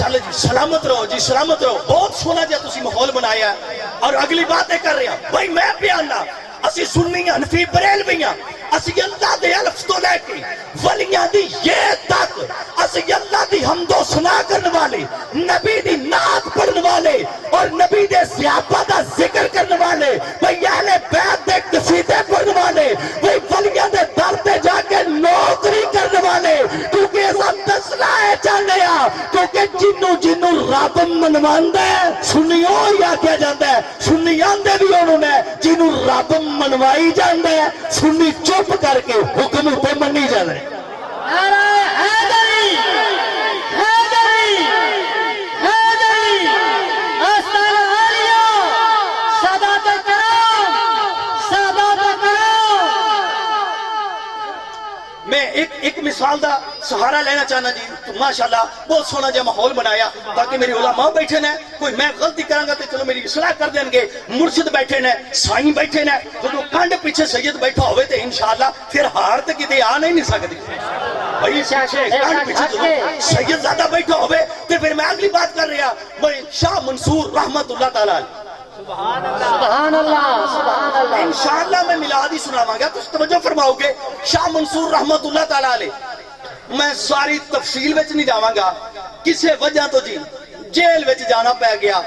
چل جی سلامت رہو جی سلامت رہو. بہت سونا جی تسی ماحول بنایا اور اگلی باتیں کر رہے ہیں. بھائی میں پیانا اسی سنی حنفی بریلوی ہیں, اسی اللہ دے الف تو لے کے ولیاں دی یہ تک اسی اللہ دی حمد و ثنا کرنے والے, نبی دی نعت پڑھنے والے اور نبی دے صحابہ دا ذکر کرنے والے, بھئی اہل بیت دے قصیدے پڑھنے والے, بھئی ولیاں دے در تے جا کے نوکری کرنے والے, کیونکہ ایسا مسئلہ ہے چاہنے ہیں کیونکہ جنوں رب منواندہ ہے سنیوں یا کیا جاندہ ہے, سنیان دے بھی انہوں نے جنوں رب منوائی جاندہ ہے, سنی چپ کر کے حکم پہ منی جاندہ ہے. نعرہ حیدری حیدری حیدری آستان عالیہ سادات کرام سادات کرام. میں ایک مثال دا سہارا لینا چاہنا جی. تو ماشاءاللہ بہت سونا جا ماحول بنایا تاکہ میری علماء بیٹھے نے, کوئی میں غلطی کرانگا تو چلو میری اصلاح کر دیں گے, مرشد بیٹھے نے, سائیں بیٹھے نے, تو کانڈ پیچھے سید بیٹھا ہوئے تھے انشاءاللہ پھر ہار تک کتے آ نہیں سکتی. بھائی کانڈ پیچھے سید زیادہ بیٹھا ہوئے تو پھر میں اگلی بات کر رہا بھئی شاہ منصور رحمت اللہ تعالیٰ سبحان اللہ سبحان اللہ. انشاءاللہ میں میلادی سناواں گا تو توجہ فرماؤ گے. شاہ منصور رحمت اللہ تعالیٰ علیہ میں ساری تفصیل وچ نہیں جاواں گا, کسے وجہ تو جی جیل وچ جانا پہ گیا,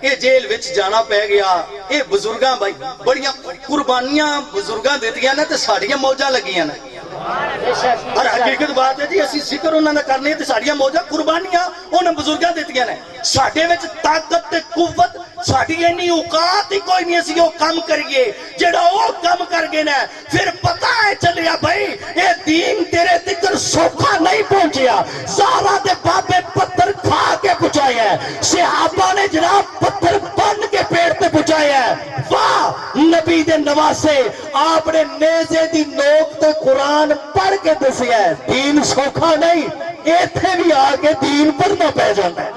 یہ جیل وچ جانا پہ گیا, یہ بزرگاں بھائی بڑیاں قربانیاں بزرگاں دیتیاں نے تے ساڑیاں موجہ لگیاں نے. اور حقیقت بات ہے جی اسی ذکر انہوں نے کرنے تے ساڑیاں موجہ قربانیاں انہوں بزرگاں دیتیاں نے. ساڑھے وچ طاقت تے قوت ساڑھی اینی اوقات ہی کوئی نہیں اسی وہ کام کریے جڑا وہ کام کر گئے نا پھر پتہ ہے چلیا بھائی یہ دین تیرے تکر سوکھا نہیں پہنچیا. زہرا دے بابے پتھر کھا کے پہنچایا ہے, صحابہ نے جناب پتھر بن کے پیڑ پہ پہنچایا ہے. واہ نبی دے نواسے آپ نے نیزے دی نوک تے قرآن پڑھ کے دسیا ہے. دین سوکھا نہیں, ایتھے بھی آگے دین پڑھنا پہ جانا ہے.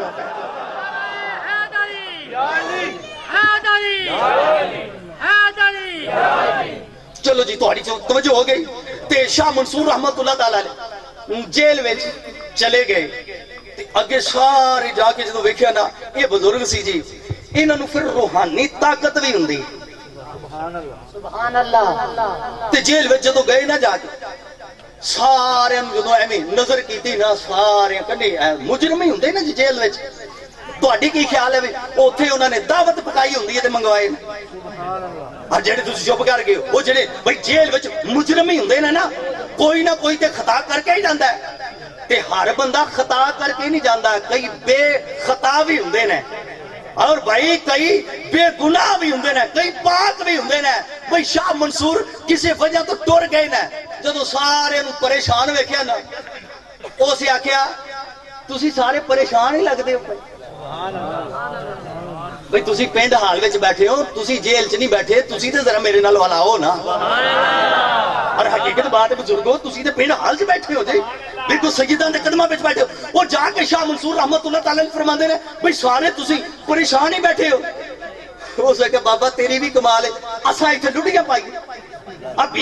چلو جی توجہ ہو گئی. تے شاہ منصور رحمت اللہ تعالیٰ جیل وچ چلے گئے, اگے سارے جا کے جدو ویکھیا نا یہ بزرگ سی جی, انہاں نوں پھر روحانی طاقت بھی ہوندی. سبحان اللہ. تے جیل وچ جدو گئے نا جا کے سارے جدو ایویں نظر کیتی نا سارے کڈے مجرم ہی ہوندے نا جی جیل وچ. تہاڈی کی خیال ہے اوتھے انہاں نے دعوت پکائی ہوندی ہے تے منگوائے اور جڑے تسی چپ کر گئے وہ جڑے بھئی جیل وچ مجرم ہی ہوندے نے نا, کوئی نہ کوئی تے خطا کر کے ہی جاندا ہے. تے ہر بندہ خطا کر کے نہیں جاندا, کئی بے خطا بھی ہوندے نے اور بھائی کئی بے گناہ بھی ہوندے نے, کئی پاک بھی ہوندے نے. بھئی شاہ منصور کسی وجہ تو ٹر گئے نا, جدو سارے پریشان ویکھیا نا اسی آکھیا تسی سارے پریشان ہی لگدے ہو. بھئی تسی پینڈ حال وچ بیٹھے ہو, تسی جیل چ نہیں بیٹھے, تسی تے ذرا میرے نال والا ہو نا. اور حقیقت بات ہے بزرگو تسی تے پینڈ حال چ بیٹھے ہو جی, بالکل سیدان دے قدماں وچ بیٹھے ہو. وہ جا کے شاہ منصور رحمت اللہ تعالیٰ فرماندے نے بھئی سارے تسی پریشان ہی بیٹھے ہو. ہو سکے بابا تیری بھی کمال ہے, اساں ایتھے لڈیاں پائی. اب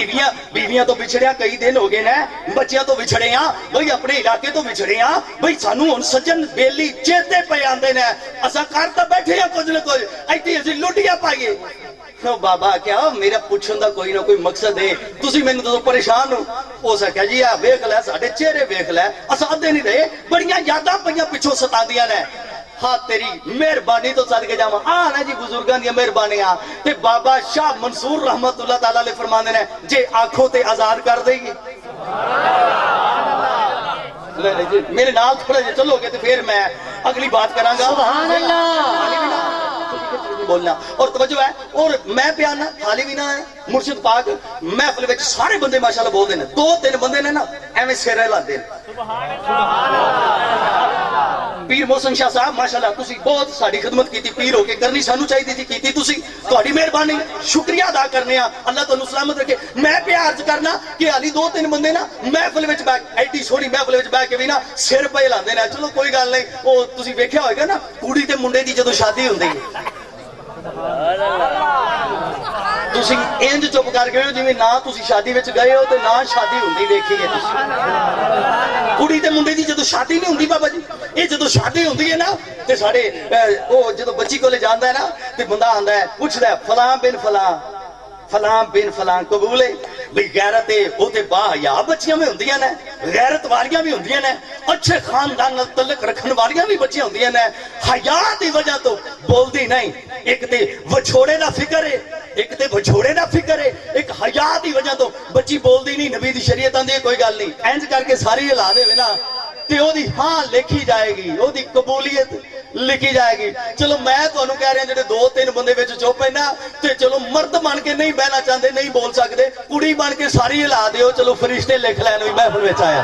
بیویاں تو بچھڑیاں کئی دن ہو گئے نا, بچیاں تو بچھڑے ہیں بھئی, اپنے علاقے تو بچھڑے ہیں بھئی, سانو ہن سجن بیلی چیتے پہ آندے نے, اساں کرتا بیٹھے ہیں کچھ نہ کچھ, ایتھے اسی لڈیاں پائیے. بابا کیا میرا پوچھن دا کوئی نہ کوئی مقصد ہے, تسی مینوں تو پریشان ہو سکیا جی آ ویکھ لے ساڈے چہرے ویکھ لے, اساں ادھے نہیں رہے, بڑیاں یاداں پئیاں پچھوں ستاندیاں نے. ہاں تیری مہربانی تو صدقے جاواں نا جی بزرگاں دی مہربانیاں. تے بابا شاہ منصور رحمت اللہ تعالیٰ علیہ فرماندے نے جے آنکھوں تے آزاد کر دے گی. میرے نال تھوڑا جے چلو گے تے پھر میں اگلی بات کراں گا. سبحان اللہ. بولنا اور توجہ ہے, اور میں پیانا خالی بھی نہ ہے مرشد پاک محفل وچ سارے بندے ماشاءاللہ بولدے نے, 2-3 بندے نے نا ایویں سر ہلاندے نے. پیر محسن شاہ صاحب ماشاءاللہ تسی بہت ساری خدمت کیتی, پیر ہو کے کرنی سانو چاہیے تھی کیتی تسی, تہاڈی مہربانی شکریہ ادا کرنے ہاں, اللہ تانوں سلامت رکھے. میں پہ عرض کرنا کہ علی 2-3 بندے نا محفل وچ بیٹھ ایڈی سونی محفل وچ بیٹھ کے بھی نا سر پہ ہلاندے نے. چلو کوئی گل نہیں, او تسی ویکھیا ہوئے گا نا کڑی تے منڈے دی جدوں شادی ہوندی ہے, ਤੁਸੀਂ ਇੰਜ ਚੁੱਪ ਕਰ ਗਏ ਹੋ ਜਿਵੇਂ ਨਾ ਤੁਸੀਂ ਸ਼ਾਦੀ ਵਿੱਚ ਗਏ ਹੋ ਤੇ ਨਾ ਸ਼ਾਦੀ ਹੁੰਦੀ ਦੇਖੀ ਹੈ ਤੁਸੀਂ। ਕੁੜੀ ਤੇ ਮੁੰਡੇ ਦੀ ਜਦੋਂ ਸ਼ਾਦੀ ਨਹੀਂ ਹੁੰਦੀ ਬਾਬਾ ਜੀ, ਇਹ ਜਦੋਂ ਸ਼ਾਦੀ ਹੁੰਦੀ ਹੈ ਨਾ ਤੇ ਸਾਡੇ ਉਹ ਜਦੋਂ ਬੱਚੀ ਕੋਲੇ ਜਾਂਦਾ ਹੈ ਨਾ ਤੇ ਬੰਦਾ ਆਂਦਾ ਹੈ ਪੁੱਛਦਾ ਫਲਾਂ ਬਿਨ ਫਲਾਂ ਫਲਾਂ ਬਿਨ ਫਲਾਂ ਕਬੂਲ ਹੈ ਬਈ ਗੈਰਤ ਹੈ ਉਹ ਤੇ ਬਾਹਯਾ ਬੱਚੀਆਂ ਵੀ ਹੁੰਦੀਆਂ ਨੇ, ਗੈਰਤ ਵਾਲੀਆਂ ਵੀ ਹੁੰਦੀਆਂ ਨੇ, ਅੱਛੇ ਖਾਨਦਾਨ ਨਾਲ ਤਲਕ ਰੱਖਣ ਵਾਲੀਆਂ ਵੀ ਬੱਚੀਆਂ ਹੁੰਦੀਆਂ ਨੇ। ਹਯਾ ਦੀ ਵਜ੍ਹਾ ਤੋਂ ਬੋਲਦੀ ਨਹੀਂ, ਇੱਕ ਤੇ ਵਿਛੋੜੇ ਦਾ ਫਿਕਰ ਹੈ, ਇੱਕ ਤੇ ਵਿਛੋੜੇ ਦਾ ਫਿਕਰ ਹੈ, ਇੱਕ ਹਯਾ ਦੀ ਵਜ੍ਹਾ ਤੋਂ ਬੱਚੀ ਬੋਲਦੀ ਨਹੀਂ। ਨਬੀ ਦੀ ਸ਼ਰੀਅਤ ਆਂਦੀ ਹੈ ਕੋਈ ਗੱਲ ਨਹੀਂ, ਇੰਜ ਕਰਕੇ ਸਾਰੀ ਹਿਲਾ ਦੇਵੇ ਨਾ ਤੇ ਉਹਦੀ ਹਾਂ ਲਿਖੀ ਜਾਏਗੀ, ਉਹਦੀ ਕਬੂਲੀਅਤ ਲਿਖੀ ਜਾਏਗੀ। ਚਲੋ ਮੈਂ ਤੁਹਾਨੂੰ ਕਹਿ ਰਿਹਾ ਜਿਹੜੇ 2-3 ਬੰਦੇ ਵਿੱਚ ਚੁੱਪ ਹੈ ਨਾ ਤੇ ਚਲੋ ਮਰਦ ਬਣ ਕੇ ਨਹੀਂ ਬਹਿਣਾ ਚਾਹੁੰਦੇ, ਨਹੀਂ ਬੋਲ ਸਕਦੇ, ਕੁੜੀ ਬਣ ਕੇ ਸਾਰੀ ਹਿਲਾ ਦਿਓ, ਚਲੋ ਫਰਿਸ਼ਤੇ ਲਿਖ ਲੈਣ ਵੀ ਮਹਿਫਲ ਵਿੱਚ ਆਇਆ।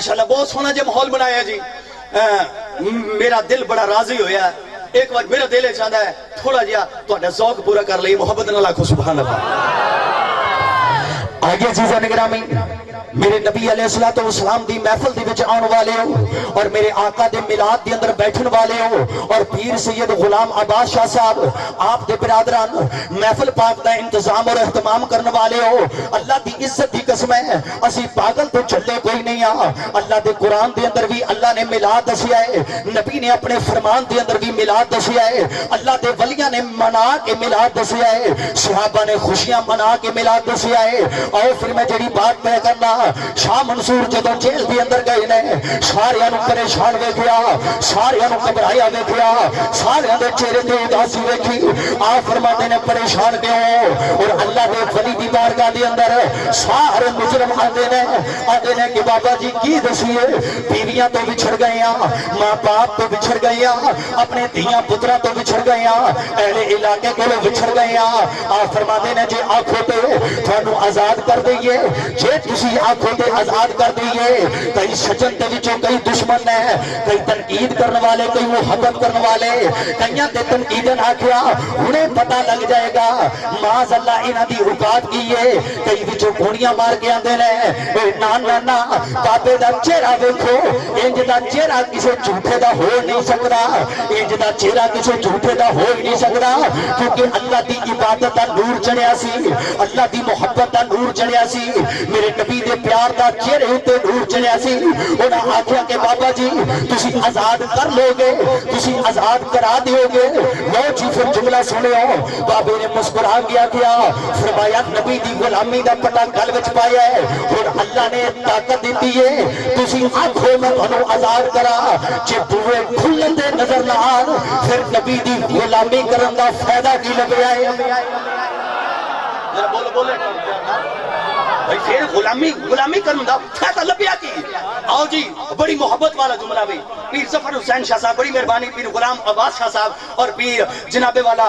ماشاءاللہ بہت سونا جی ماحول بنایا جی میرا دل بڑا راضی ہویا ہے ایک وقت میرا دل چاہتا ہے تھوڑا جہا تہاڈا ذوق پورا کر لئی محبت نال آکھو سبحان اللہ آئیے عزیزاں گرامی میرے نبی علیہ السلام دی محفل دی وچ آن والے ہو اور میرے آقا دے میلاد دی اندر بیٹھن والے ہو اور پیر سید غلام عباس شاہ صاحب آپ دے برادران محفل پاک دا انتظام اور اہتمام کرنے والے ہو اللہ دی عزت دی قسم ہے اسی پاگل تو چلے کوئی نہیں اللہ دے قرآن دے اندر بھی اللہ نے میلاد دسیا ہے نبی نے اپنے فرمان دے اندر بھی میلاد دسیا ہے اللہ دے ولیاں نے منا کے میلاد دسیا ہے صحابہ نے خوشیاں منا کے میلاد دسیا ہے اور پھر میں جڑی بات میں کرنا شاہ منصور جدوں جیل دی اندر گئے نے سارے انو پریشان ویکھیا سارے انو گھبرایا ویکھیا سارے دے چہرے تے اداسی ویکھی آپ فرماتے نے پریشان کیوں اور اللہ دے ولی دی بارگاہ دے اندر سارے مجرم آندے نے کہ بابا جی کی دسیے بیویاں تو بچھڑ گئے ہیں ماں باپ تو بچھڑ گئے ہیں اپنے دھیاں پترا تو بچھڑ گئے ہیں اہل علاقے کو بچھڑ گئے ہیں آپ فرماتے نے جی آنکھوں تے تھانوں آزاد کر دئیے جے تسی آنکھوں تے آزاد کر دئیے کئی سجن دے وچوں کئی دشمن ہے کئی تنقید کرنے والے کئی محبت کرنے والے کئیاں تے تنقیدن آکھیا انہیں پتہ لگ جائے گا معاذ اللہ انہاں دی اوقات کی ہے کئی وچوں گولیاں مار کے آندے نے نا نا نا بابے دا چہرہ ویکھو انج دا چہرہ کسے جھوٹے دا ہو نہیں سکدا انج دا چہرہ کسے جھوٹے دا ہو ہی نہیں سکدا کیونکہ اللہ دی عبادت دا نور چڑھیا سی اللہ دی محبت دا نور چڑھیا سی میرے نبی دے پیار دا چہرے تے نور چڑھیا سی انہاں آکھیا کہ بابا جی تسی آزاد کر لو گے تسی آزاد کرا دیو گے لو جی پھر جملہ سنو بابے نے مسکرا گیا کیا فرمایا نبی دی غلامی دا پتہ گل وچ پایا ہے اور اللہ نے طاقت دیتی ہے تسی آنکھوں میں تھانوں آزاد کرا جے بوئے کھلن دے نظر نہ آن پھر نبی دی غلامی کرن دا فائدہ کی لگیا ہے ذرا بولو بولے بھائی پھر غلامی کرن دا فائدہ لبیا کی آؤ جی بڑی محبت والا جملہ بھی پیر ظفر حسین شاہ صاحب بڑی مہربانی پیر غلام عباس شاہ صاحب اور پیر جناب والا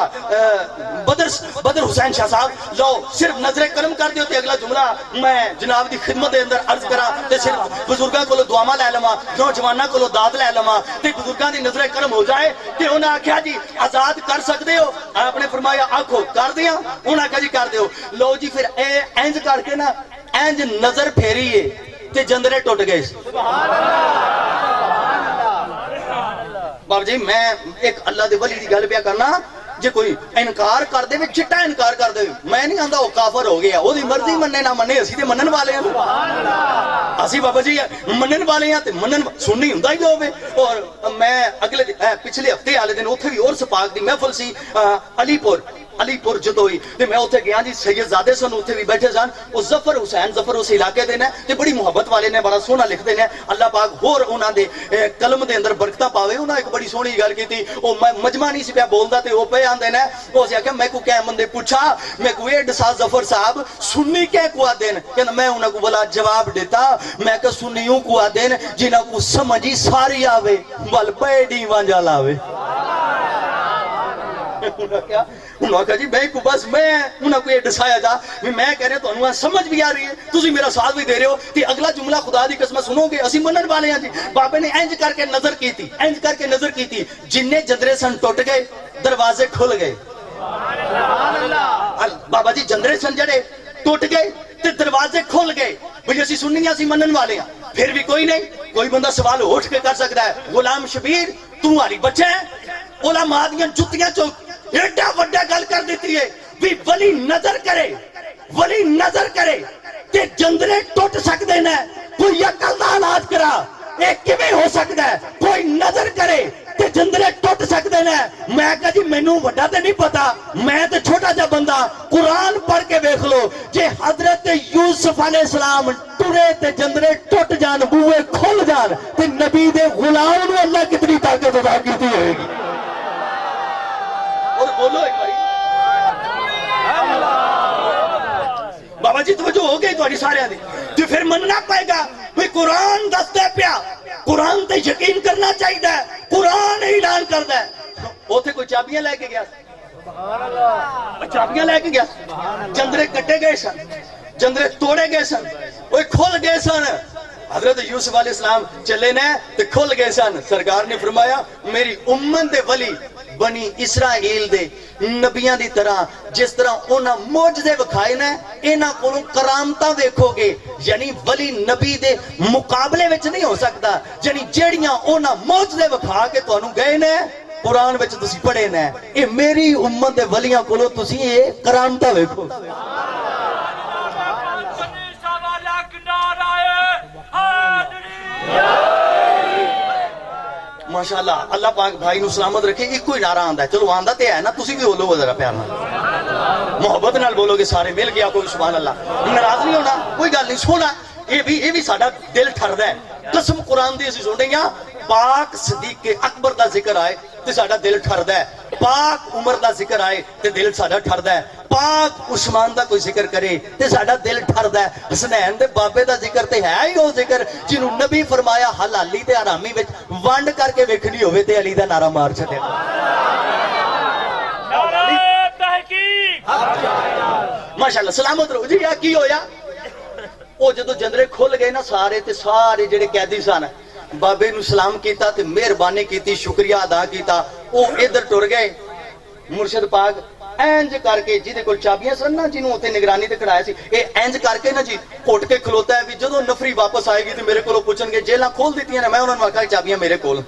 بدر حسین شاہ صاحب لو صرف نظر کرم کر دیو تے اگلا جملہ میں جناب دی خدمت دے اندر عرض کرا تے صرف بزرگاں کولو دعاواں لے لواں نوجواناں کولو داد لے لواں تے بزرگاں دی نظر کرم ہو جائے تے انہاں آکھیا جی آزاد کر سکدے ہو آپ نے فرمایا آکھو کر دیاں انہاں آکھیا جی کر دیو لو جی پھر اے انج کر کے نا انج نظر پھیریے تے جندرے ٹوٹ گئے بابا جی میں ایک اللہ دے ولی دی گل پیا کرنا جے کوئی انکار کر دے چٹا انکار کر دے میں نہیں آندا وہ کافر ہو گیا وہ دی مرضی مننے نہ مننے اسی تے منن والے ہیں اسی بابا جی منن والے ہیں تے منن سننی ہوندا ہی ہوے اور میں اگلے پچھلے ہفتے والے دن اوتھے بھی اور سپاک دی محفل سی علی پور جدوئی تے میں اوتھے گیا جی سید زادے سن اوتھے بھی بیٹھے سن او ظفر حسین ظفر اس علاقے دے نے تے بڑی محبت والے نے بڑا سونا لکھدے نے اللہ پاک ہور انہاں دے قلم دے اندر برکتاں پاوے انہاں ایک بڑی سونی گل کیتی او مجمع نہیں سی پیا بولدا تے او پے آندے نے او سی کہ میں کو کہ بندے پوچھا میں کو اے ڈسا ظفر صاحب سنی کہ کو آدین کہ میں انہاں کو بلا جواب دیتا میں کہ سنیوں کو آدین جنہاں کو سمجھی ساری آوے ول بیڈی وانجا لاوے انہوں کہا جی میں کو بس میں انہوں کو یہ ڈسایا جا میں کہہ رہے تو انہوں سمجھ بھی آ رہی ہے تُسی میرا ساتھ بھی دے رہے ہو کہ اگلا جملہ خدا دی قسمہ سنو گے اسی منن والے ہیں جی بابے نے اینج کر کے نظر کی تھی جننے جندرے سن ٹوٹ گئے دروازے کھل گئے بابا جی جندرے سن جڑے ٹوٹ گئے تے دروازے کھل گئے بھئی اسی سننی اسی منن والے ہیں پھر بھی کوئی نہیں کوئی بندہ سوال اٹھ کے کر سکتا ہے غلام شبیر تمہاری بچے ہیں علماء دیاں جتیاں چوک ایڈا وڈا گل کر دیتی ہے بھی ولی نظر کرے تے جندرے ٹوٹ سکتے ہیں کوئی عقل دا علاج کرا ایک کیویں ہو سکتا ہے کوئی نظر کرے تے جندرے ٹوٹ سکتے ہیں میں کہا جی مینوں وڈا تے نہیں پتا میں تے چھوٹا جا بندہ قرآن پڑھ کے دیکھ لو جے حضرت یوسف علیہ السلام ٹرے تے جندرے ٹوٹ جان بوئے کھل جان تے نبی دے غلام نو اللہ کتنی طاقت عطا کیتی ہوئے گی اور بولو ایک باری بابا جی توجہ ہو گئی تھوڑی سارے آدھی تو پھر مننا پائے گا کوئی قرآن دستے پیا قرآن تے یقین کرنا چاہیے قرآن اعلان کردا ہے اوتھے کوئی چابیاں لے کے گیا چابیاں لے کے گیا جندرے کٹے گئے سن جندرے توڑے گئے سن وہ کھل گئے سن حضرت یوسف علیہ السلام چلے نے تے کھل گئے سن. سرکار نے فرمایا میری امت دے ولی بنی اسرائیل دے نبیاں دی طرح جس طرح انہاں معجزے وکھائے نے انہاں کولوں کرامتاں ویکھو گے. یعنی ولی نبی دے مقابلے وچ نہیں ہو سکتا. یعنی جیڑیاں انہاں معجزے وکھا کے تانوں گئے نے قرآن وچ تسی پڑھے نے اے میری امت دے ولیاں کولوں تسی اے کرامتاں ویکھو. ماشاءاللہ اللہ پاک بھائی نو سلامت رکھے. ایک کوئی نعرہ آندا ہے, چلو آندا تے ہے نا, تسی بھی بولو ذرا پیار نال محبت نال بولو گے سارے مل گیا کوئی سبحان اللہ. ناراض نہیں ہونا, کوئی گل نہیں. سونا یہ بھی ساڈا دل ٹھردا ہے. قسم قرآن دی اسی سننے گا پاک صدیق اکبر دا ذکر آئے تے ساڈا دل ٹھردا ہے. پاک عمر دا ذکر آئے تے دل ساڈا ٹھردا ہے. پاک عثمان دا کوئی ذکر کرے تے ساڈا دل ٹھردا ہے. حسنین دے بابے دا ذکر تے ہے ہی وہ ذکر جنوں نبی فرمایا حلالی تے حرامی وچ ونڈ کر کے ویکھنی ہوے تے علی دا نعرہ مار چھڈے. نعرہ تحقیق ماشاءاللہ سلامت رہو جی. کی ہویا وہ جدو جندرے کھل گئے نا سارے تے سارے جڑے قیدی سن بابے نو سلام کیتا تے مہربانی کیتی شکریہ ادا کیتا. وہ ادھر ٹر گئے. مرشد پاک اینج کر کے جہدے کول چابیاں سن نا جنوں اوتے نگرانی تے کھڑایا سی اے اینج کر کے نا جی گھٹ کے کھلوتا ہے بھی جدو نفری واپس آئے گی تے میرے کولوں پوچھن گے جیلاں کھول دتیاں نے میں انہاں نوں آکھاں چابیاں میرے کول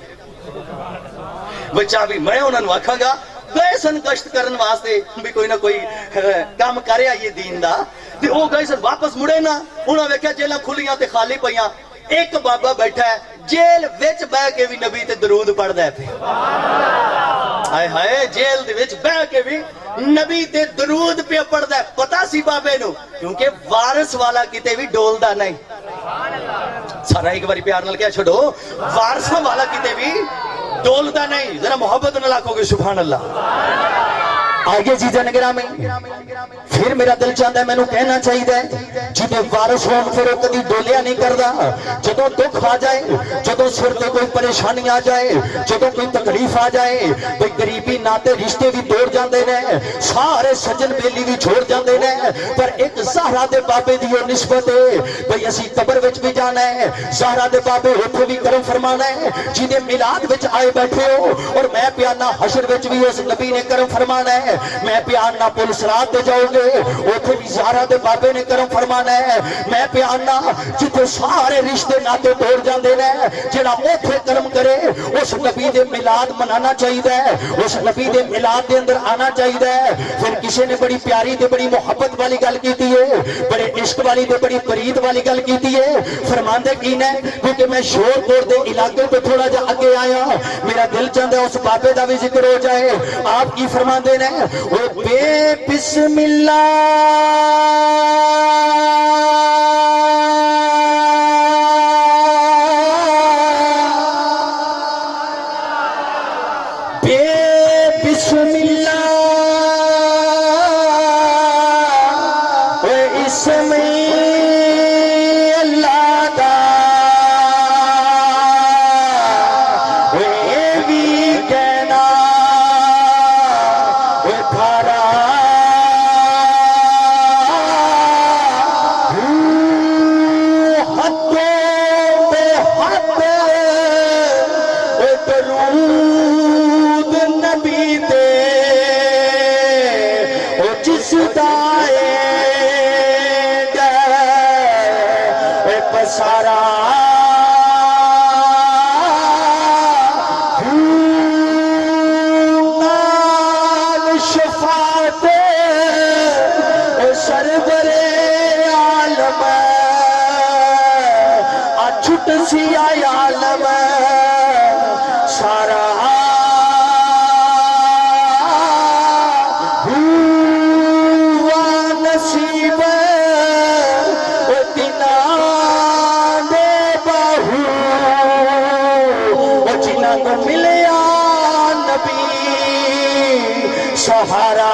وہ چابی میں انہاں نوں آکھاں گا. گئے سن گشت کرن واسطے بھی کوئی نہ کوئی کام کرے آئیے دین دا تے او گئے سن واپس مڑے نا انہاں ویکھیا جیلاں کھلیاں تے خالی پیاں. ایک بابا بیٹھا ہے جیل وچ بہ کے بھی نبی تے درود پڑھدا ہے پہ. ہائے ہائے جیل دے وچ بہ کے بھی نبی تے درود پہ پڑھدا ہے. پتہ سی بابے نو کیونکہ وارث والا کتے بھی ڈولدا نہیں. سارا ایک باری پیار نال کہہ چھڈو وارثاں والا کتے بھی ڈولدا نہیں. ذرا محبت نال آکھو گے سبحان اللہ. آگے جی جنگرہ میں پھر میرا دل چاہتا ہے میں نو کہنا چاہیے جنہیں وارث ہون پھر وہ کدی ڈولیا نہیں کردا. جدوں دکھ آ جائے جدوں سر تے کوئی پریشانی آ جائے جدوں کوئی تکلیف آ جائے کوئی غریبی ناتے رشتے بھی توڑ جاندے نے سارے سجن بیلی بھی چھوڑ جاندے نے پر ایک زہرا دے بابے دی وہ نسبت ہے بھئی اسی قبر وچ بھی جانا ہے زہرا دے بابے اوتھے بھی کرم فرمانا ہے. جنہیں میلاد وچ آئے بیٹھے ہو اور میں پیانا حشر وچ بھی اس نبی نے کرم فرمانا ہے. میں پیانا پل صراط تے جاؤ گے اوتھے بھی زہرا دے بابے نے کرم فرمانا ہے. میں پیانا جتھے سارے رشتے ناتے توڑ جاندے نے جڑا اوتھے کرم کرے اس نبی دے میلاد منانا چاہیے اس نبی دے میلاد دے اندر آنا چاہیے. پھر کسی نے بڑی پیاری تے بڑی محبت والی گل کیتی ہے بڑے عشق والی تے بڑی پرید والی گل کیتی ہے. فرماندے کی نے کیونکہ میں شور کوٹ دے علاقے تو تھوڑا جا اگے آیا میرا دل چاہتا ہے اس بابے دا بھی ذکر ہو جائے. آپ کی فرماندے نے وہ بے بسم اللہ بے بسم اللہ وہ اسم اللہ دا وہ بھی کہنا سارا شفاعت سرور عالم چھٹ سی عالم سارا نصیب ملیا نبی سہارا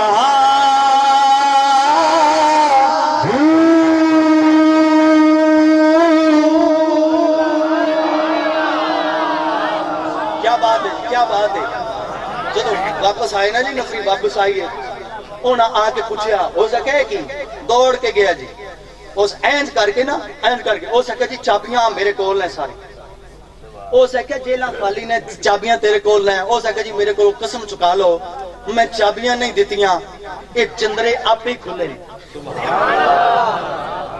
کیا بات ہے کیا بات ہے. جدو واپس آئے نا جی نفری واپس آئی ہے انہاں آ کے پوچھیا ہو سکے کہ دوڑ کے گیا جی اس اینج کر کے نا اینج کر کے اس آخیا جی چابیاں میرے کول نے ساری اس آخیا جیلاں خالی نے چابیاں تیرے کول نے اس آخیا جی میرے کو قسم چکا لو میں چابیاں نہیں دیتیاں یہ چندرے آپ ہی کھلے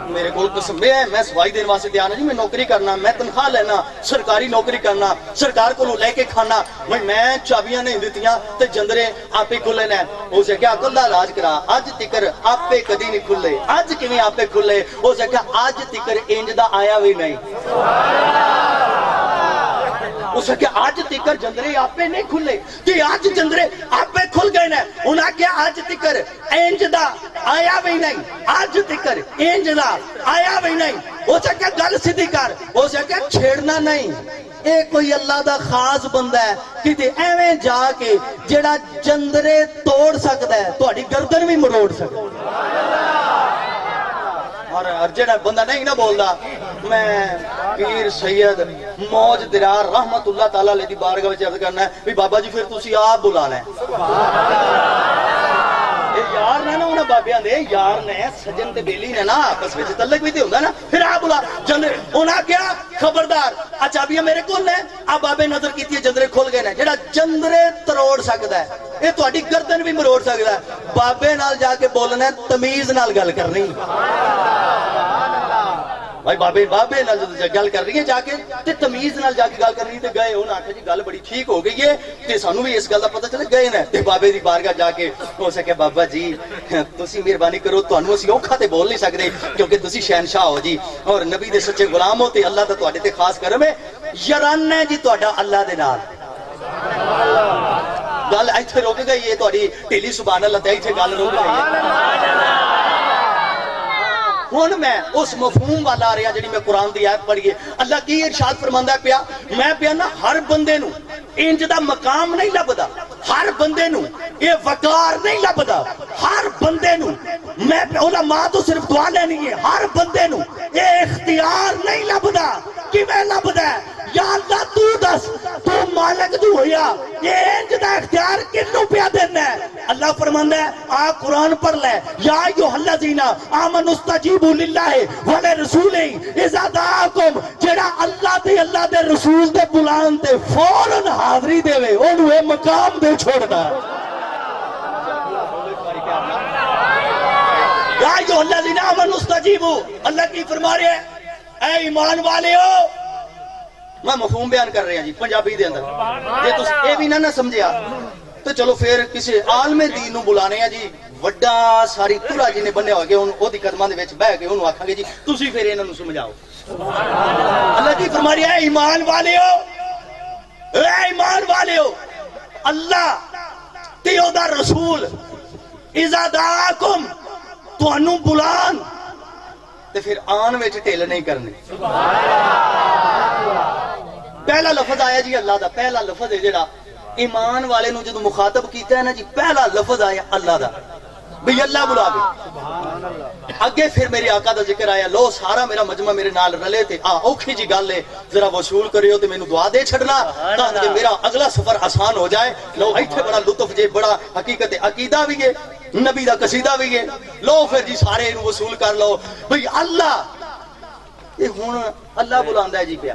میرے کو قسم میں سوائی دین واسطے تیار ہوں جی میں نوکری کرنا میں تنخواہ لینا سرکاری نوکری کرنا سرکار کو لے کے کھانا میں چابیاں نہیں دیتیاں تے جندرے آپ ہی کھلے نے اسے کیا عقل دا علاج کرا اج تکر آپے کدی نہیں کھلے اج کیویں آپے کھلے اسے کیا اج تکر انج دا آیا بھی نہیں اسے کیا آج تکر جندرے آپے نہیں کھلے کہ آج جندرے آپے کھل گئے نا انہاں کیا آج تکر انج دا آیا بھی نہیں آج تکر انج دا آیا بھی نہیں اسے کیا گل سیدھی کر اسے کیا چھیڑنا نہیں اے کوئی اللہ دا خاص بندہ ہے کتے ایویں جا کے جڑا جندرے توڑ سکتا ہے تہاڈی گردن بھی مروڑ سکتا ہے اور جڑا بندہ نہیں نہ بولدا میں پیر سید موج درار رحمت اللہ تعالی علیہ دی بارگاہ وچ عرض کرنا ہے بھی بابا جی پھر تسی آپ بلا لیں یار نے نا انہاں بابیاں دے یار نے سجن تے بیلی نے نا آپس وچ تعلق بھی تے ہوندا نا پھر آپ بلا جندر انہاں کیا خبردار چابیاں میرے کول نے آ بابے نظر کیتی ہے جندرے کھل گئے نے جڑا جندرے تروڑ سکدا ہے اے تہاڈی گردن بھی مروڑ سکدا ہے بابے نال جا کے بولنا ہے تمیز نال گل کرنی بھائی بابے نال گل کر رہی ہے جا کے تے تمیز نال جا کے گل کر رہی ہے تے گئے انہاں آکھیا جی گل بڑی ٹھیک ہو گئی ہے تے سانو بھی اس گل دا پتہ چلے گئے نے تے بابے دی بارگاہ جا کے ہو سکے بابا جی تسی مہربانی کرو تانوں اسی اوکھا تے بول نہیں سکدے کیونکہ تسی شہنشاہ ہو جی اور نبی دے سچے غلام ہو تے اللہ دا تواڈے تے خاص کرم ہے یارانہ ہے جی تہاڈا اللہ دے نال گل ایتھے رک گئی ہے تہاڈی ٹھیلی سبحان اللہ تے ایتھے گل رک گئی ہے ہن میں اس مفہوم والا آ رہا جڑی میں قرآن دی آیت پڑھی ہے اللہ کی ارشاد فرماندا پیا میں پیا نا ہر بندے نو انج دا مقام نہیں لبدا ہر بندے نو یہ وقار نہیں لبدا ہر بندے نو میں علماء تو صرف دعا لینی ہے ہر بندے نو یہ اختیار نہیں لبدا کیویں لبدا ہے یا اللہ تو دس تو مالک جو ہویا یہ انج دا اختیار کنوں پیا دینا ہے اللہ فرماندا ہے آ قرآن پڑھ لے یا ایھا الذین آمنوا استجیبوا للہ ولرسولہ اذا دعاکم جڑا اللہ دے رسول دے بلان تے فوراً حاضری دے وے اونوں اے مقام دے چھوڑنا یا ایھا الذین آمنوا استجیبوا اللہ کی فرما رہے ہیں اے ایمان والےو میں مفہوم بیان کر رہے ہیں جی پنجابی دے اندر جے تس اے بھی نہ سمجھیا تو چلو پھر کسی عالم دین نو بلانے ہیں جی وڈا ساری پورا جی نے بننے ہو گئے او دی قدماں دے وچ بیٹھ کے اونوں آکھاں گے جی تسی پھر انہاں نوں سمجھاؤ اللہ کی فرما رہا ہے ایمان والےو اے ایمان والےو اللہ تے او دا رسول اذا دعاکم تانوں بلان تے پھر آن وچ ٹھل نہیں کرنے پہلا لفظ آیا جی اللہ دا پہلا لفظ ہے جڑا ایمان والے نو جدو مخاطب کیتا ہے نا جی پہلا لفظ آیا اللہ دا بھی اللہ بلا گئے اگے پھر میرے آقا دا ذکر آیا لو سارا میرا مجمع میرے نال رلے تے اوکھی جی گل ہے ذرا وصول کریو تے مینوں دعا دے چھڑنا تاکہ میرا اگلا سفر آسان ہو جائے لو ایتھے بڑا لطف جے بڑا حقیقت عقیدہ بھی ہے نبی دا قصیدہ بھی ہے لو پھر جی سارے انہوں وصول کر لو بھئی اللہ یہ ہون اللہ بلاندا ہے جی پیا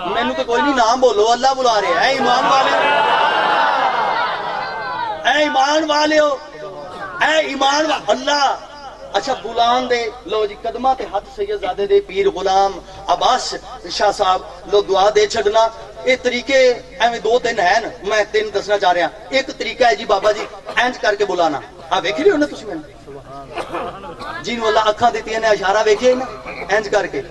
میں نے تو کوئی نہیں نام بولو اللہ بلا رہے ہیں اے ایمان والے اے ایمان والے ہو اے ایمان والے اللہ اچھا بلان دے لو جی قدمہ تے ہاتھ سید زادے دے پیر غلام عباس شاہ صاحب لو دعا دے چھڑنا یہ طریقے ایویں دو تین ہیں میں تین دسنا چاہ رہا ایک طریقہ ہے جی بابا جی اینج کر کے بلانا آپ ویکھ رہے ہو نا تسی میں جی نو اللہ اکھاں دیتی نے اشارہ ویکھے نا اینج کر کے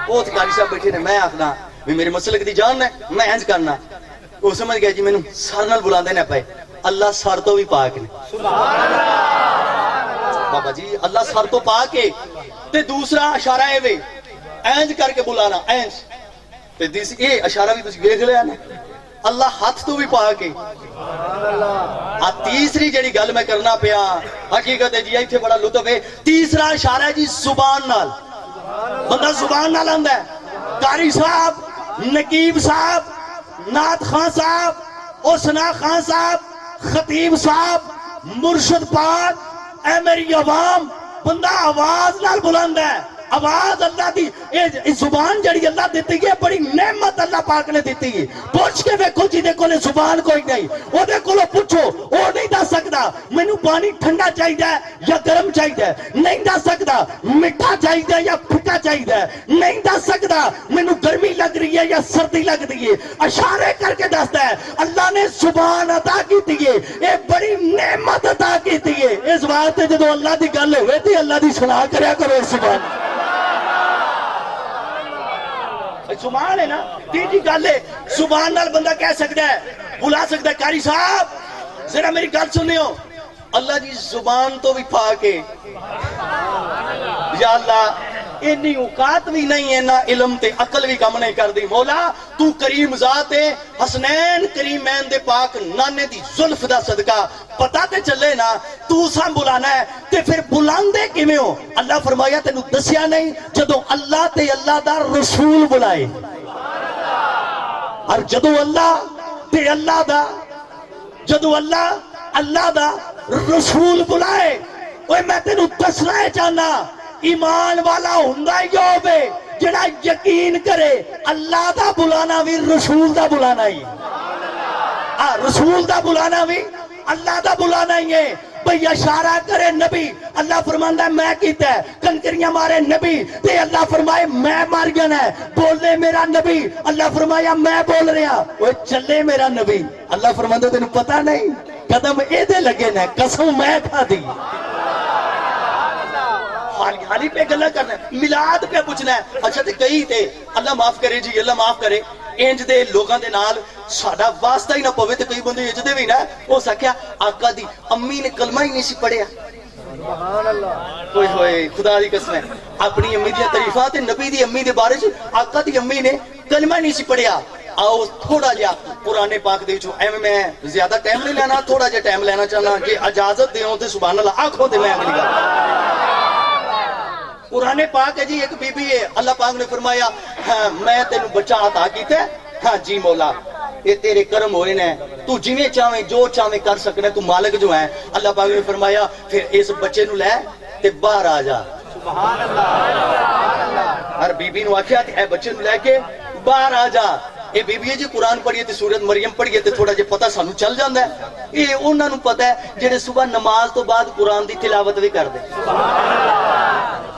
وہ قاری صاحب بیٹھے نے میں آخنا بھی میرے مسلک دی جان ہے میں اینج کرنا وہ سمجھ گیا جی مینوں سر نال بلاندے نے پے اللہ سر تو بھی پاک نے بابا جی اللہ سر تو پاک ہے تے دوسرا اشارہ ہے وے اینج کر کے بلانا اینج تے یہ اشارہ بھی تسی ویکھ لیا نا اللہ ہاتھ تو بھی پاک ہے تیسری جڑی گل میں کرنا پیا حقیقت ہے جی ایتھے بڑا لطف ہے تیسرا اشارہ ہے جی زبان نال بندہ زبان نال آندا ہے قاری صاحب نقیب صاحب نعت خان صاحب اسنا خان صاحب خطیب صاحب مرشد پاک اے میری عوام بندہ آواز نال بلند ہے آواز اللہ دی اے زبان جڑی اللہ دیتی ہے بڑی نعمت اللہ پاک نے دیتی ہے پوچھ کے ویکھو جی دے کولے زبان کوئی نہیں او دے کولو پوچھو او نہیں دس سکدا مینوں پانی ٹھنڈا چاہیدا ہے یا گرم چاہیدا ہے نہیں دس سکدا میٹھا چاہیدا ہے یا پھٹا چاہیدا ہے نہیں دس سکدا مینوں گرمی لگ رہی ہے یا سردی لگ رہی ہے اشارے کر کے دسدا ہے اللہ نے زبان عطا کیتی ہے اے بڑی نعمت عطا کیتی ہے اس واسطے جدوں اللہ دی گل ہوئے تے اللہ دی سنا کریا کرو زبان زبان ہے نا تیجی گل ہے زبان نال بندہ کہہ سکتا ہے بلا سکتا ہے قاری صاحب ذرا میری گل سنیو اللہ جی زبان تو بھی پاک ہے یا اللہ اینی اوقات بھی نہیں ہے نا علم تے عقل بھی کم نہیں کر دی مولا تو کریم ذات ہے حسنین کریمین دے پاک نانے دی زلف دا صدقہ پتہ تے چلے نا تو ساں بلانا ہے تے پھر بلاندے کیویں ہو اللہ فرمایا تینوں دسیا نہیں جدوں اللہ تے اللہ دا رسول بلائے اور جدوں اللہ تے اللہ دا جدوں اللہ دا رسول بلائے اوے میں تینوں دسنا ہے چاہنا ایمان والا ہوندا ہی ہوے جڑا یقین کرے اللہ دا بلانا بھی رسول دا بلانا ہی رسول دا بلانا بھی اللہ دا بلانا ہی ہے بھئی اشارہ کرے نبی اللہ فرماندا ہے میں کیتا ہے کنکریاں مارے نبی تے اللہ فرمائے میں مار گیا ہے بولے میرا نبی اللہ فرمایا میں بول رہا وہ چلے میرا نبی اللہ فرماندا تینوں پتہ نہیں قدم اے دے لگے نے قسم میں کھا دی حالی پہ گلہ کرنا ہے ملاد پہ پوچھنا ہے اچھا تے کئی تے اللہ معاف کرے جی اللہ معاف کرے انج دے لوگاں دے نال ساڈا واسطہ ہی نہ پوے تے کئی بندے انج دے وی نا او سکھیا آقا دی امی نے کلمہ ہی نہیں سی پڑھیا سبحان اللہ کوئی ہوئے خدا دی قسم ہے اپنی امی دی تعریفات تے نبی دی امی دے بارے وچ آقا دی امی نے کلمہ نہیں سی پڑھیا آؤ تھوڑا جا قرآن پاک دے وچوں ایویں میں زیادہ ٹائم نہیں لینا تھوڑا جا ٹائم لینا چاہنا کہ اجازت دیو تے سبحان اللہ آکھو تے میں اگلی گل قرآن پاک ہے جی ایک بی بی ہے اللہ پاک نے فرمایا میں تینوں بچہ عطا کیتا ہے ہاں جی مولا یہ تیرے کرم ہوئے نے تو جویں چاہیں جو چاہیں کر سکنے تو مالک جو ہے اللہ پاک نے فرمایا پھر اس بچے نو لے تے باہر آ جا سبحان اللہ ہر بی بی نو آکھیا اے بچے نو لے کے باہر آ جا اے بی بی جی قرآن پڑھیے تے سورۃ مریم پڑھیے تے تھوڑا جے پتہ سانو چل جاندا ہے اے انہاں نو پتہ ہے جڑے صبح نماز تو بعد قرآن دی تلاوت بھی کر دے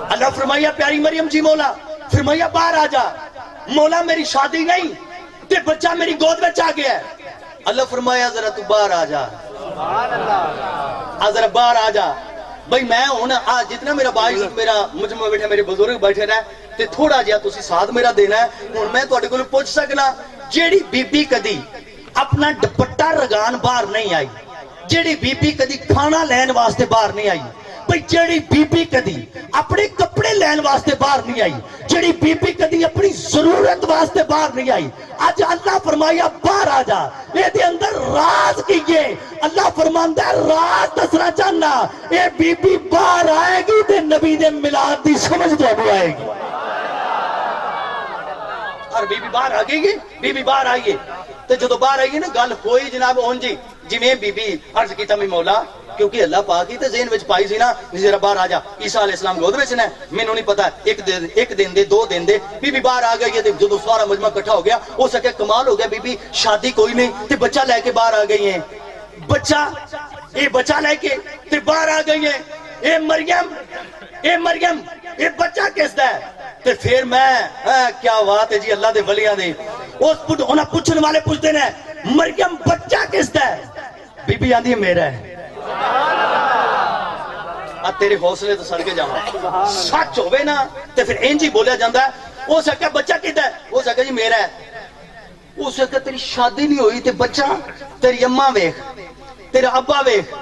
اللہ فرمایا پیاری مریم جی مولا فرمایا باہر آ جا مولا میری شادی نہیں تے بچہ میری گود میں آ گیا ہے اللہ فرمایا ذرا تو باہر آ جا ذرا باہر آ جا بھئی میں ہوں آج جتنا میرا باعث میرا مجمع بیٹھا میرے بزرگ بیٹھے رہے تے تھوڑا جہا تسی ساتھ میرا دینا ہے ہوں میں تہاڈے کول پوچھ سکنا جیڑی بی بی کدی اپنا دوپٹہ رگان باہر نہیں آئی جیڑی بی بی کدی کھانا لین واسطے باہر نہیں آئی بھئی جیڑی بی بی کدی اپنے کپڑے لین واسطے باہر نہیں آئی جیڑی بی بی کدی اپنی ضرورت واسطے باہر نہیں آئی آج اللہ فرمایا باہر آ جا اے دے اندر راز کیے اللہ فرماندا ہے راز دسنا چاہنا اے بی بی باہر آئے گی تے نبی دے میلاد دی سمجھ تو آئے گی اور بی بی باہر آ گئی بی بی باہر آئیے تے جدو باہر آئیے نا گل ہوئی جناب اون جی جویں بی بی عرض کیتا میں مولا کیونکہ اللہ پاک ہی تے ذہن وچ پائی سی نا ذرا باہر آ جا عیسیٰ علیہ السلام گود وچ نے مینوں نہیں پتا ایک دن دے دو دن دے بی بی باہر آ گئی ہے تے جدو سارا مجمع اکٹھا ہو گیا ہو سکے کمال ہو گیا بی بی شادی کوئی نہیں تے بچہ لے کے باہر آ گئی ہیں بچہ لے کے تے باہر آ گئی ہیں اے مریم اے بچہ کس دا ہے تے پھر میں کیا بات ہے جی اللہ دے ولیاں دے اس انہاں پوچھن والے پوچھتے ہیں مریم بچہ کس دا ہے بی بی آندی ہے میرا ہے تیرے حوصلے تو سڑ کے جاواں سچ ہوئے نا تے پھر انج ہی بولیا جاندا ہے ہو سکتا بچہ کیتا ہے ہو سکتا جی میرا ہے ہو سکتا تیری شادی نہیں ہوئی تے بچہ تیری اماں ویکھ تیرا ابا ویکھ